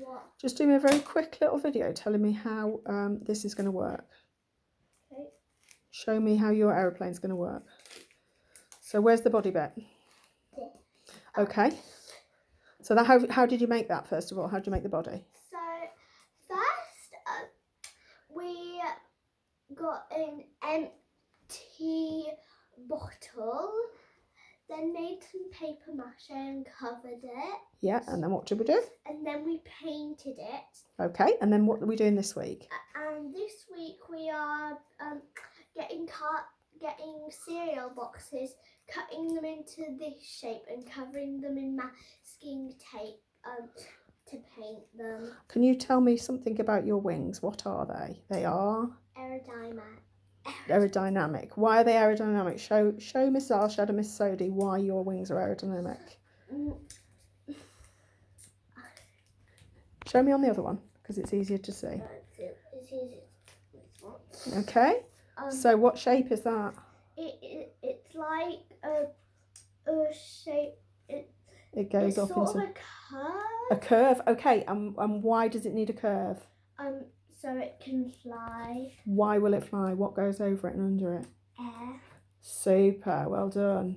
What? Just do me a very quick little video telling me how this is going to work. Okay. Show me how your aeroplane's going to work. So where's the body bit? There. Okay. So that how did you make that, first of all? How did you make the body? So first we got an empty bottle, then made some paper mache and covered it. Yeah, and then what did we do? And then we painted it. Okay, and then what are we doing this week? And this week we are getting cereal boxes, cutting them into this shape and covering them in masking tape to paint them. Can you tell me something about your wings? What are they? They are? Aerodynamic. Why are they aerodynamic? Show Miss Arsha and Miss Sodi why your wings are aerodynamic. Show me on the other one, because it's easier to see. It's easier. Okay. So what shape is that? It's like a shape. It goes it's up sort into of a curve. a curve. Okay. And why does it need a curve? So it can fly. Why will it fly? What goes over it and under it? Air. Super. Well done.